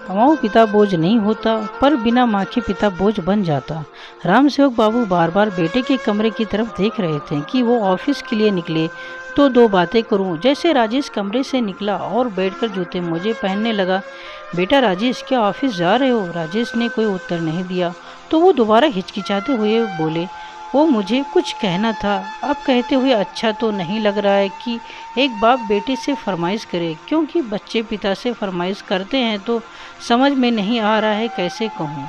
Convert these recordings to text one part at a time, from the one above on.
कमाऊ पिता बोझ नहीं होता, पर बिना माँ के पिता बोझ बन जाता। राम सेवक बाबू बार बार बेटे के कमरे की तरफ देख रहे थे कि वो ऑफिस के लिए निकले तो दो बातें करूं। जैसे राजेश कमरे से निकला और बैठकर जूते मोजे पहनने लगा। बेटा राजेश, क्या ऑफिस जा रहे हो? राजेश ने कोई उत्तर नहीं दिया तो वो दोबारा हिचकिचाते हुए बोले, वो मुझे कुछ कहना था। अब कहते हुए अच्छा तो नहीं लग रहा है कि एक बाप बेटे से फरमाइश करे, क्योंकि बच्चे पिता से फरमाइश करते हैं तो समझ में नहीं आ रहा है कैसे कहूँ।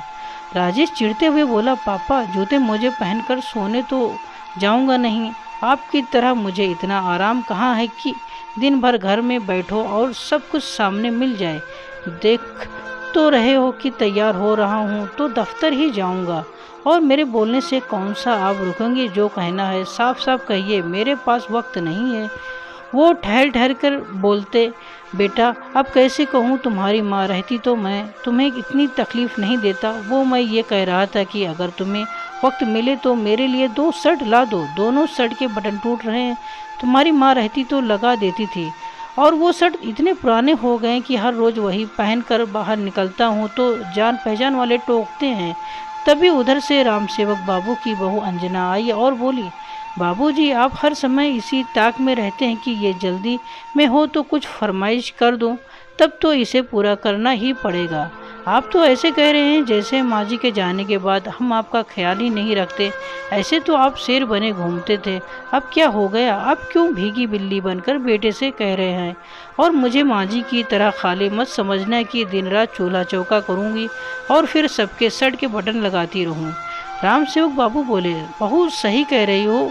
राजेश चिढ़ते हुए बोला, पापा जूते मोजे पहनकर सोने तो जाऊंगा नहीं। आपकी तरह मुझे इतना आराम कहाँ है कि दिन भर घर में बैठो और सब कुछ सामने मिल जाए। देख तो रहे हो कि तैयार हो रहा हूँ तो दफ्तर ही जाऊँगा, और मेरे बोलने से कौन सा आप रुकेंगे? जो कहना है साफ साफ कहिए, मेरे पास वक्त नहीं है। वो ठहर ठहर कर बोलते, बेटा अब कैसे कहूँ, तुम्हारी माँ रहती तो मैं तुम्हें इतनी तकलीफ़ नहीं देता। वो मैं ये कह रहा था कि अगर तुम्हें वक्त मिले तो मेरे लिए 2 शर्ट ला दो। दोनों शर्ट के बटन टूट रहे हैं, तुम्हारी माँ रहती तो लगा देती थी, और वो शर्ट इतने पुराने हो गए कि हर रोज़ वही पहन कर बाहर निकलता हूँ तो जान पहचान वाले टोकते हैं। तभी उधर से राम सेवक बाबू की बहू अंजना आई और बोली, बाबूजी आप हर समय इसी ताक में रहते हैं कि ये जल्दी में हो तो कुछ फरमाइश कर दूं, तब तो इसे पूरा करना ही पड़ेगा। आप तो ऐसे कह रहे हैं जैसे माँ जी के जाने के बाद हम आपका ख्याल ही नहीं रखते। ऐसे तो आप शेर बने घूमते थे, अब क्या हो गया? आप क्यों भीगी बिल्ली बनकर बेटे से कह रहे हैं? और मुझे माँ जी की तरह खाली मत समझना कि दिन रात चूल्हा चौका करूँगी और फिर सबके शर्ट के बटन लगाती रहूँ। राम सेवक बाबू बोले, बहू सही कह रही हो।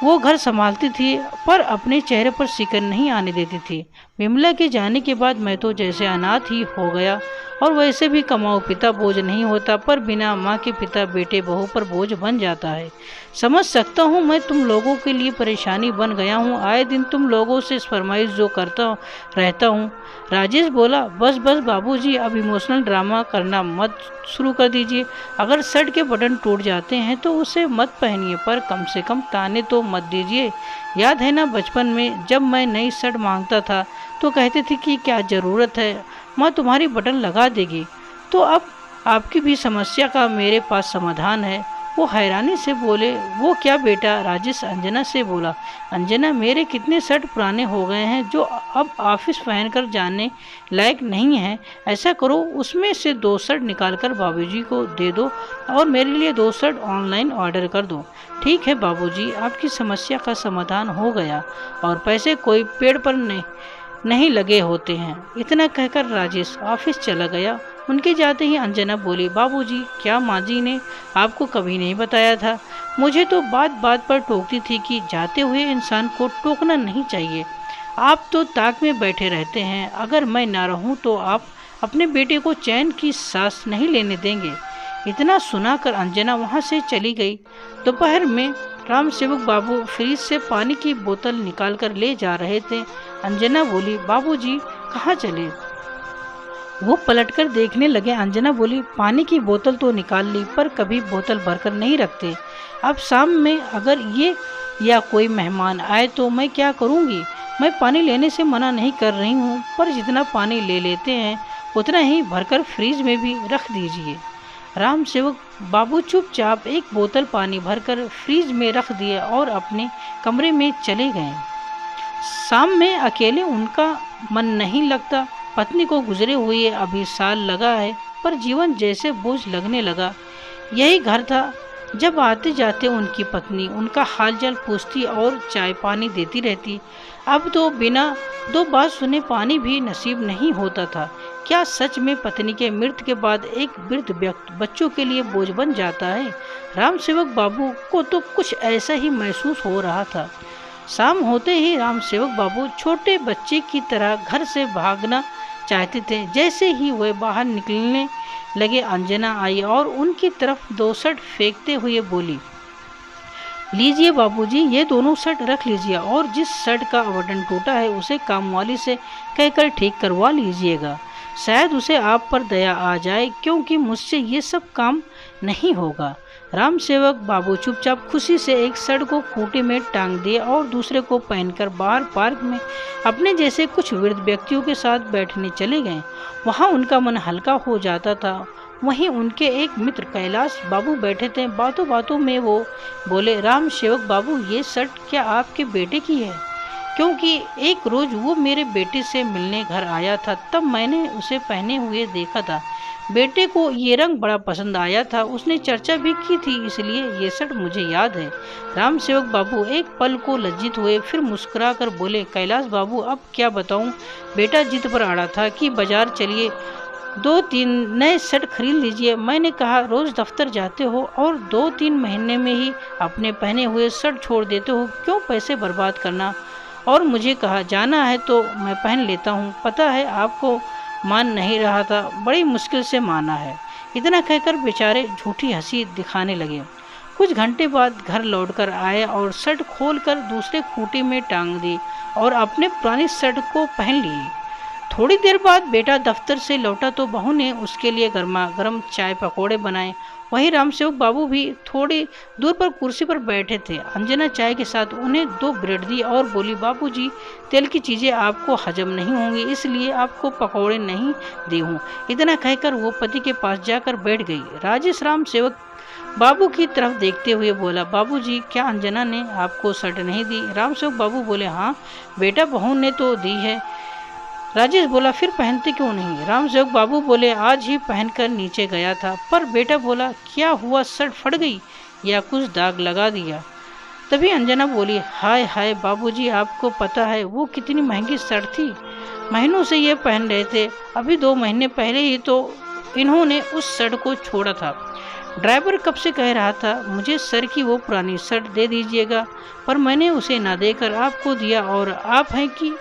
वो घर संभालती थी पर अपने चेहरे पर सिकन नहीं आने देती थी। विमला के जाने के बाद मैं तो जैसे अनाथ ही हो गया, और वैसे भी कमाऊ पिता बोझ नहीं होता, पर बिना माँ के पिता बेटे बहू पर बोझ बन जाता है। समझ सकता हूँ मैं तुम लोगों के लिए परेशानी बन गया हूँ। आए दिन तुम लोगों से फरमाइश जो करता रहता हूँ। राजेश बोला, बस बस बाबूजी, अब इमोशनल ड्रामा करना मत शुरू कर दीजिए। अगर शर्ट के बटन टूट जाते हैं तो उसे मत पहनिए, पर कम से कम ताने तो मत दीजिए। याद है ना बचपन में जब मैं नई शर्ट मांगता था तो कहते थे कि क्या ज़रूरत है, माँ तुम्हारी बटन लगा देगी। तो अब आपकी भी समस्या का मेरे पास समाधान है। वो हैरानी से बोले, वो क्या बेटा? राजेश अंजना से बोला, अंजना मेरे कितने शर्ट पुराने हो गए हैं जो अब ऑफिस पहनकर जाने लायक नहीं है। ऐसा करो उसमें से 2 शर्ट निकालकर बाबूजी को दे दो और मेरे लिए 2 शर्ट ऑनलाइन ऑर्डर कर दो। ठीक है बाबूजी, आपकी समस्या का समाधान हो गया, और पैसे कोई पेड़ पर नहीं लगे होते हैं। इतना कहकर राजेश ऑफिस चला गया। उनके जाते ही अंजना बोली, बाबूजी क्या माँ जी ने आपको कभी नहीं बताया था? मुझे तो बात बात पर टोकती थी कि जाते हुए इंसान को टोकना नहीं चाहिए। आप तो ताक में बैठे रहते हैं, अगर मैं ना रहूं तो आप अपने बेटे को चैन की सांस नहीं लेने देंगे। इतना सुनाकर अंजना वहां से चली गई। दोपहर में राम सेवक बाबू फ्रिज से पानी की बोतल निकालकर ले जा रहे थे। अंजना बोली, बाबूजी कहाँ चले? वो पलटकर देखने लगे। अंजना बोली, पानी की बोतल तो निकाल ली, पर कभी बोतल भरकर नहीं रखते। अब शाम में अगर ये या कोई मेहमान आए तो मैं क्या करूँगी? मैं पानी लेने से मना नहीं कर रही हूँ, पर जितना पानी ले लेते हैं उतना ही भरकर फ्रिज में भी रख दीजिए। राम सेवक बाबू चुपचाप एक बोतल पानी भरकर फ्रिज में रख दिए और अपने कमरे में चले गए। शाम में अकेले उनका मन नहीं लगता। पत्नी को गुजरे हुए अभी साल लगा है, पर जीवन जैसे बोझ लगने लगा। यही घर था जब आते जाते उनकी पत्नी उनका हालचाल पूछती और चाय पानी देती रहती। अब तो बिना 2 बात सुने पानी भी नसीब नहीं होता था। क्या सच में पत्नी के मृत्यु के बाद एक वृद्ध व्यक्ति बच्चों के लिए बोझ बन जाता है? राम सेवक बाबू को तो कुछ ऐसा ही महसूस हो रहा था। शाम होते ही राम सेवक बाबू छोटे बच्चे की तरह घर से भागना चाहते थे। जैसे ही वे बाहर निकलने लगे, अंजना आई और उनकी तरफ 2 शर्ट फेंकते हुए बोली, लीजिए बाबूजी, ये दोनों शर्ट रख लीजिए, और जिस शर्ट का बटन टूटा है उसे कामवाली से कहकर ठीक करवा लीजिएगा। शायद उसे आप पर दया आ जाए, क्योंकि मुझसे ये सब काम नहीं होगा। राम सेवक बाबू चुपचाप खुशी से एक शर्ट को खूंटे में टांग दिए और दूसरे को पहनकर बाहर पार्क में अपने जैसे कुछ वृद्ध व्यक्तियों के साथ बैठने चले गए। वहाँ उनका मन हल्का हो जाता था। वहीं उनके एक मित्र कैलाश बाबू बैठे थे। बातों बातों में वो बोले, राम सेवक बाबू, ये शर्ट क्या आपके बेटे की है? क्योंकि एक रोज वो मेरे बेटे से मिलने घर आया था, तब मैंने उसे पहने हुए देखा था। बेटे को ये रंग बड़ा पसंद आया था, उसने चर्चा भी की थी, इसलिए ये शर्ट मुझे याद है। राम सेवक बाबू एक पल को लज्जित हुए, फिर मुस्कुरा कर बोले, कैलाश बाबू, अब क्या बताऊं, बेटा जिद पर अड़ा था कि बाजार चलिए, 2-3 नए शर्ट खरीद लीजिए। मैंने कहा, रोज दफ्तर जाते हो और 2-3 महीने में ही अपने पहने हुए शर्ट छोड़ देते हो, क्यों पैसे बर्बाद करना? और मुझे कहा, जाना है तो मैं पहन लेता हूँ। पता है आपको मान नहीं रहा था, बड़ी मुश्किल से माना है। इतना कहकर बेचारे झूठी हंसी दिखाने लगे। कुछ घंटे बाद घर लौटकर आए और शर्ट खोलकर दूसरे खूंटे में टांग दी और अपने पुरानी शर्ट को पहन ली। थोड़ी देर बाद बेटा दफ्तर से लौटा तो बहू ने उसके लिए गर्मा गर्म चाय पकौड़े बनाए। वहीं रामसेवक बाबू भी थोड़ी दूर पर कुर्सी पर बैठे थे। अंजना चाय के साथ उन्हें 2 ब्रेड दी और बोली, बाबूजी, तेल की चीज़ें आपको हजम नहीं होंगी, इसलिए आपको पकौड़े नहीं दी हूँ। इतना कहकर वो पति के पास जाकर बैठ गई। राजेश रामसेवक बाबू की तरफ देखते हुए बोला, बाबूजी, क्या अंजना ने आपको शर्ट नहीं दी? रामसेवक बाबू बोले, हाँ बेटा, बहू ने तो दी है। राजेश बोला, फिर पहनते क्यों नहीं? रामसेवक बाबू बोले, आज ही पहनकर नीचे गया था। पर बेटा बोला, क्या हुआ, शर्ट फट गई या कुछ दाग लगा दिया? तभी अंजना बोली, हाय हाय बाबूजी, आपको पता है वो कितनी महंगी शर्ट थी, महीनों से ये पहन रहे थे, अभी 2 महीने पहले ही तो इन्होंने उस शर्ट को छोड़ा था। ड्राइवर कब से कह रहा था मुझे सर की वो पुरानी शर्ट दे दीजिएगा, पर मैंने उसे ना देकर आपको दिया, और आप हैं कि?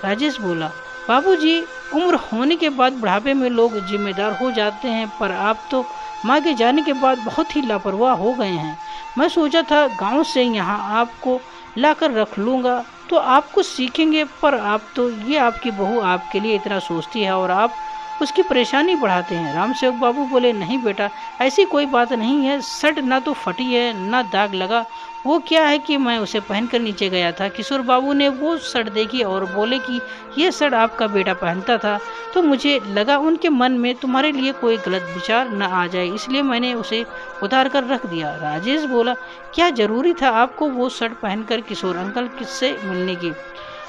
राजेश बोला, बाबूजी, उम्र होने के बाद बुढ़ापे में लोग जिम्मेदार हो जाते हैं, पर आप तो माँ के जाने के बाद बहुत ही लापरवाह हो गए हैं। मैं सोचा था गांव से यहाँ आपको लाकर रख लूँगा तो आप कुछ सीखेंगे, पर आप तो, ये आपकी बहू आपके लिए इतना सोचती है और आप उसकी परेशानी बढ़ाते हैं। रामसेवक बाबू बोले, नहीं बेटा, ऐसी कोई बात नहीं है, शर्ट ना तो फटी है ना दाग लगा, वो क्या है कि मैं उसे पहनकर नीचे गया था। किशोर बाबू ने वो शर्ट देखी और बोले कि ये शर्ट आपका बेटा पहनता था, तो मुझे लगा उनके मन में तुम्हारे लिए कोई गलत विचार न आ जाए, इसलिए मैंने उसे उतार कर रख दिया। राजेश बोला, क्या जरूरी था आपको वो शर्ट पहनकर किशोर अंकल किससे मिलने की?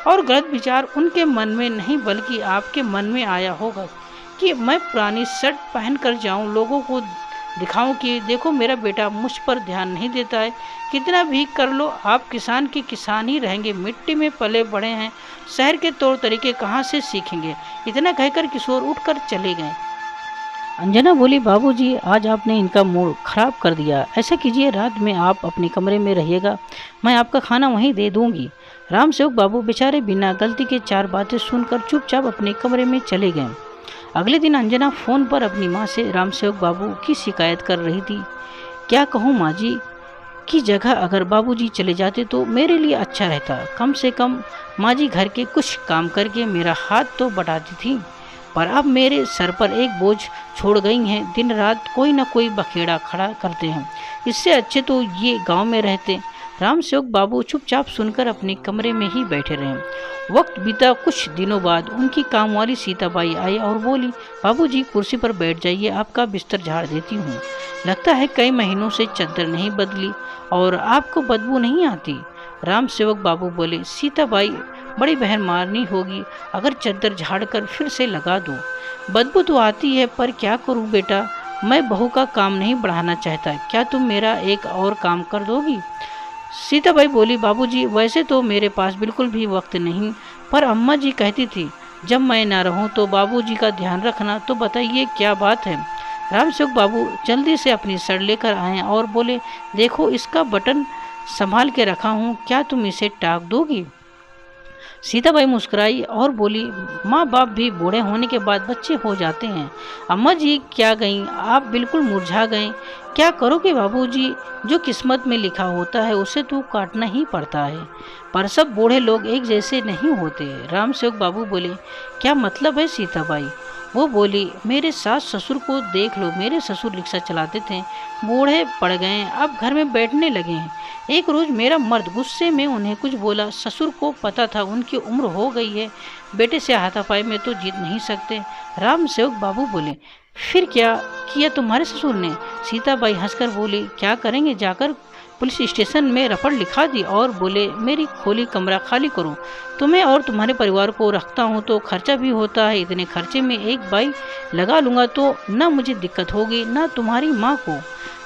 और गलत विचार उनके मन में नहीं बल्कि आपके मन में आया होगा कि मैं पुरानी शर्ट पहन कर जाऊँ, लोगों को दिखाऊं कि देखो मेरा बेटा मुझ पर ध्यान नहीं देता है। कितना भी कर लो, आप किसान के किसान ही रहेंगे, मिट्टी में पले बड़े हैं, शहर के तौर तरीके कहाँ से सीखेंगे? इतना कहकर किशोर उठकर चले गए। अंजना बोली, बाबूजी, आज आपने इनका मूड खराब कर दिया। ऐसा कीजिए, रात में आप अपने कमरे में रहिएगा, मैं आपका खाना वहीं दे दूंगी। रामसेवक बाबू बेचारे बिना गलती के 4 बातें सुनकर चुपचाप अपने कमरे में चले गए। अगले दिन अंजना फ़ोन पर अपनी माँ से रामसेवक बाबू की शिकायत कर रही थी। क्या कहूँ, माँ जी की जगह अगर बाबूजी चले जाते तो मेरे लिए अच्छा रहता। कम से कम माँ जी घर के कुछ काम करके मेरा हाथ तो बटाती थी, पर अब मेरे सर पर एक बोझ छोड़ गई हैं। दिन रात कोई न कोई बखेड़ा खड़ा करते हैं, इससे अच्छे तो ये गांव में रहते। रामसेवक बाबू चुपचाप सुनकर अपने कमरे में ही बैठे रहे। वक्त बीता। कुछ दिनों बाद उनकी कामवाली सीताबाई आई और बोली, बाबूजी, कुर्सी पर बैठ जाइए, आपका बिस्तर झाड़ देती हूँ। लगता है कई महीनों से चादर नहीं बदली और आपको बदबू नहीं आती। रामसेवक बाबू बोले, सीताबाई, बड़ी बहन मारनी होगी, अगर चादर झाड़ कर फिर से लगा दो। बदबू तो आती है, पर क्या करूँ बेटा, मैं बहू का काम नहीं बढ़ाना चाहता, क्या तुम मेरा एक और काम कर दोगी? सीताबाई बोली, बाबूजी, वैसे तो मेरे पास बिल्कुल भी वक्त नहीं, पर अम्मा जी कहती थी जब मैं ना रहूं तो बाबूजी का ध्यान रखना, तो बताइए क्या बात है? रामसेवक बाबू जल्दी से अपनी सर लेकर आए और बोले, देखो इसका बटन संभाल के रखा हूँ, क्या तुम इसे टाक दोगी? सीताबाई मुस्कुराई और बोली, माँ बाप भी बूढ़े होने के बाद बच्चे हो जाते हैं। अम्मा जी क्या गईं, आप बिल्कुल मुरझा गए। क्या करोगे बाबूजी, जो किस्मत में लिखा होता है उसे तो काटना ही पड़ता है, पर सब बूढ़े लोग एक जैसे नहीं होते। रामसेवक बाबू बोले, क्या मतलब है सीताबाई? वो बोली, मेरे सास ससुर को देख लो, मेरे ससुर रिक्शा चलाते थे, बूढ़े पड़ गए, अब घर में बैठने लगे हैं। एक रोज मेरा मर्द गुस्से में उन्हें कुछ बोला। ससुर को पता था उनकी उम्र हो गई है, बेटे से हाथापाई में तो जीत नहीं सकते। राम सेवक बाबू बोले, फिर क्या किया तुम्हारे ससुर ने? सीताबाई हंसकर बोली, क्या करेंगे, जाकर पुलिस स्टेशन में रपट लिखा दी और बोले, मेरी खोली कमरा खाली करो, तुम्हें और तुम्हारे परिवार को रखता हूँ तो खर्चा भी होता है, इतने खर्चे में एक बाई लगा लूँगा तो न मुझे दिक्कत होगी न तुम्हारी माँ को।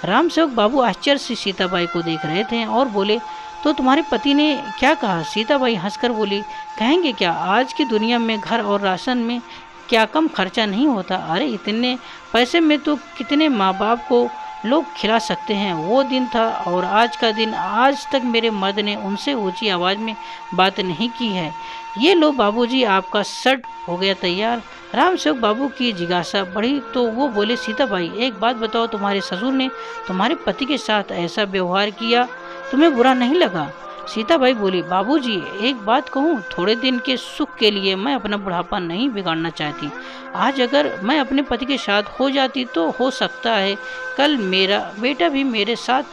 राम सेवक बाबू आश्चर्य से सीताबाई को देख रहे थे और बोले, तो तुम्हारे पति ने क्या कहा? सीताबाई हंसकर बोली, कहेंगे क्या, आज की दुनिया में घर और राशन में क्या कम खर्चा नहीं होता? अरे इतने पैसे में तो कितने माँ बाप को लोग खिला सकते हैं। वो दिन था और आज का दिन, आज तक मेरे मर्द ने उनसे ऊंची आवाज़ में बात नहीं की है। ये लो बाबूजी, आपका शर्ट हो गया तैयार। राम सेवक बाबू की जिज्ञासा बढ़ी तो वो बोले, सीताबाई एक बात बताओ, तुम्हारे ससुर ने तुम्हारे पति के साथ ऐसा व्यवहार किया, तुम्हें बुरा नहीं लगा? सीताबाई बोली, बाबूजी एक बात कहूँ, थोड़े दिन के सुख के लिए मैं अपना बुढ़ापा नहीं बिगाड़ना चाहती। आज अगर मैं अपने पति के साथ हो जाती तो हो सकता है कल मेरा बेटा भी मेरे साथ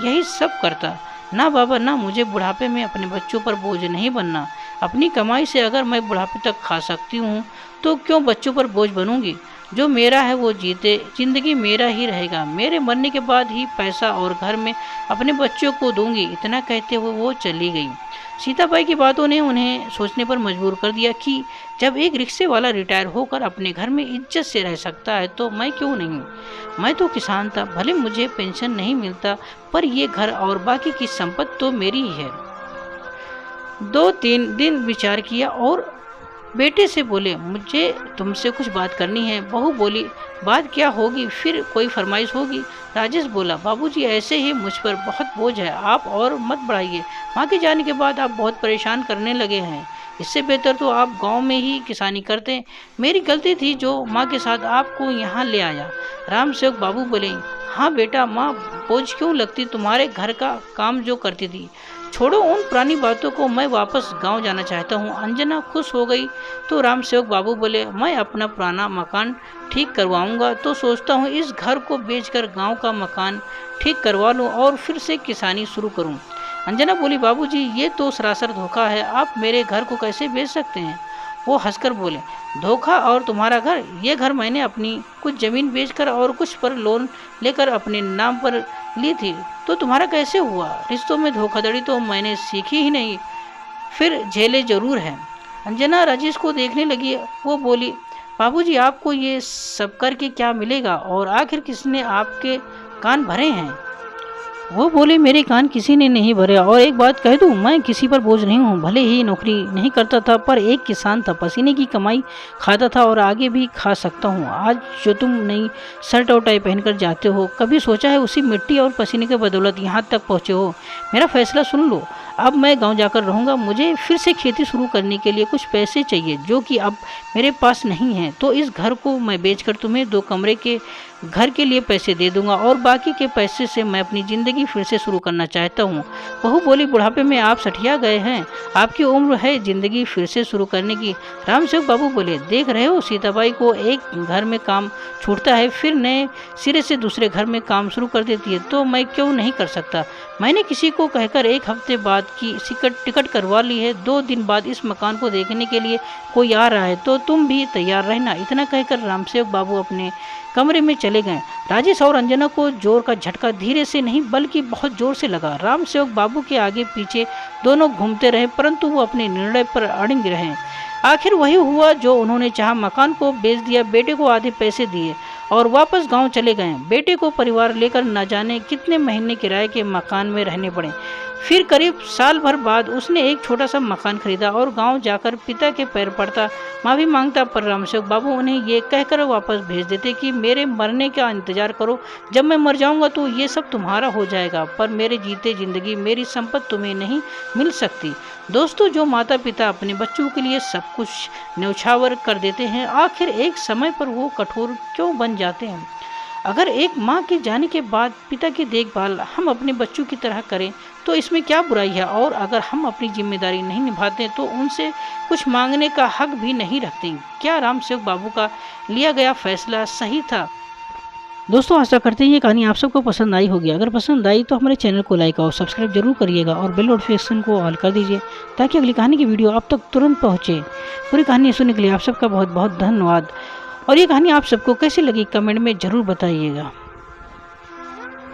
यही सब करता। ना बाबा, ना, मुझे बुढ़ापे में अपने बच्चों पर बोझ नहीं बनना। अपनी कमाई से अगर मैं बुढ़ापे तक खा सकती हूँ तो क्यों बच्चों पर बोझ बनूंगी? जो मेरा है वो जीते, जिंदगी मेरा ही रहेगा, मेरे मरने के बाद ही पैसा और घर में अपने बच्चों को दूंगी। इतना कहते हुए वो चली गई। सीताबाई की बातों ने उन्हें सोचने पर मजबूर कर दिया कि जब एक रिक्शे वाला रिटायर होकर अपने घर में इज्जत से रह सकता है तो मैं क्यों नहीं? मैं तो किसान था, भले मुझे पेंशन नहीं मिलता, पर ये घर और बाकी की संपत्ति तो मेरी ही है। 2-3 दिन विचार किया और बेटे से बोले, मुझे तुमसे कुछ बात करनी है। बहू बोली, बात क्या होगी, फिर कोई फरमाइश होगी? राजेश बोला, बाबूजी ऐसे ही मुझ पर बहुत बोझ है, आप और मत बढ़ाइए। माँ के जाने के बाद आप बहुत परेशान करने लगे हैं, इससे बेहतर तो आप गांव में ही किसानी करते। मेरी गलती थी जो माँ के साथ आपको यहाँ ले आया। राम सेवक बाबू बोले, हाँ बेटा, माँ बोझ क्यों लगती, तुम्हारे घर का काम जो करती थी। छोड़ो उन पुरानी बातों को, मैं वापस गांव जाना चाहता हूँ। अंजना खुश हो गई तो राम सेवक बाबू बोले, मैं अपना पुराना मकान ठीक करवाऊंगा तो सोचता हूँ इस घर को बेचकर गांव का मकान ठीक करवा लूँ और फिर से किसानी शुरू करूँ। अंजना बोली, बाबूजी ये तो सरासर धोखा है, आप मेरे घर को कैसे बेच सकते हैं? वो हंसकर बोले, धोखा और तुम्हारा घर? ये घर मैंने अपनी कुछ ज़मीन बेचकर और कुछ पर लोन लेकर अपने नाम पर ली थी, तो तुम्हारा कैसे हुआ? रिश्तों में धोखाधड़ी तो मैंने सीखी ही नहीं, फिर झेले जरूर है। अंजना राजेश को देखने लगी। वो बोली, बाबूजी आपको ये सब करके क्या मिलेगा और आखिर किसने आपके कान भरे हैं? वो बोले, मेरे कान किसी ने नहीं भरे, और एक बात कह दूं, मैं किसी पर बोझ नहीं हूँ। भले ही नौकरी नहीं करता था पर एक किसान था, पसीने की कमाई खाता था और आगे भी खा सकता हूँ। आज जो तुम नई शर्ट और टाई पहनकर जाते हो, कभी सोचा है उसी मिट्टी और पसीने के बदौलत यहाँ तक पहुँचे हो? मेरा फैसला सुन लो, अब मैं गांव जाकर रहूँगा। मुझे फिर से खेती शुरू करने के लिए कुछ पैसे चाहिए जो कि अब मेरे पास नहीं है, तो इस घर को मैं बेचकर तुम्हें 2 कमरे के घर के लिए पैसे दे दूंगा और बाकी के पैसे से मैं अपनी ज़िंदगी फिर से शुरू करना चाहता हूँ। बहू बोली, बुढ़ापे में आप सठिया गए हैं, आपकी उम्र है ज़िंदगी फिर से शुरू करने की। राम सेवक बाबू बोले, देख रहे हो, सीताबाई को एक घर में काम छूटता है फिर नए सिरे से दूसरे घर में काम शुरू कर देती है, तो मैं क्यों नहीं कर सकता? मैंने किसी को कहकर 1 हफ्ते बाद की टिकट करवा ली है। 2 दिन बाद इस मकान को देखने के लिए कोई आ रहा है, तो तुम भी तैयार रहना। इतना कहकर रामसेवक बाबू अपने कमरे में चले गए। राजेश और अंजना को जोर का झटका धीरे से नहीं बल्कि बहुत जोर से लगा। रामसेवक बाबू के आगे पीछे दोनों घूमते रहे परंतु वो अपने निर्णय पर अड़िग रहे। आखिर वही हुआ जो उन्होंने चाहा, मकान को बेच दिया, बेटे को आधे पैसे दिए और वापस गांव चले गए। बेटे को परिवार लेकर न जाने कितने महीने किराए के मकान में रहने पड़े। फिर करीब साल भर बाद उसने एक छोटा सा मकान खरीदा और गांव जाकर पिता के पैर पड़ता, माफ़ी मांगता, पर रामसेवक बाबू उन्हें ये कहकर वापस भेज देते कि मेरे मरने का इंतजार करो, जब मैं मर जाऊंगा तो ये सब तुम्हारा हो जाएगा, पर मेरे जीते जिंदगी मेरी संपत्ति तुम्हें नहीं मिल सकती। दोस्तों, जो माता पिता अपने बच्चों के लिए सब कुछ न्यौछावर कर देते हैं, आखिर एक समय पर वो कठोर क्यों बन जाते हैं? अगर एक माँ के जाने के बाद पिता की देखभाल हम अपने बच्चों की तरह करें तो इसमें क्या बुराई है, और अगर हम अपनी जिम्मेदारी नहीं निभाते तो उनसे कुछ मांगने का हक भी नहीं रखते। क्या राम सेवक बाबू का लिया गया फैसला सही था? दोस्तों, आशा करते हैं ये कहानी आप सबको पसंद आई होगी। अगर पसंद आई तो हमारे चैनल को लाइक और सब्सक्राइब जरूर करिएगा और बेल नोटिफिकेशन को ऑल कर दीजिए ताकि अगली कहानी की वीडियो आप तक तुरंत पहुँचे। पूरी कहानी सुनने के लिए आप सबका बहुत बहुत धन्यवाद। और ये कहानी आप सबको कैसी लगी कमेंट में ज़रूर बताइएगा।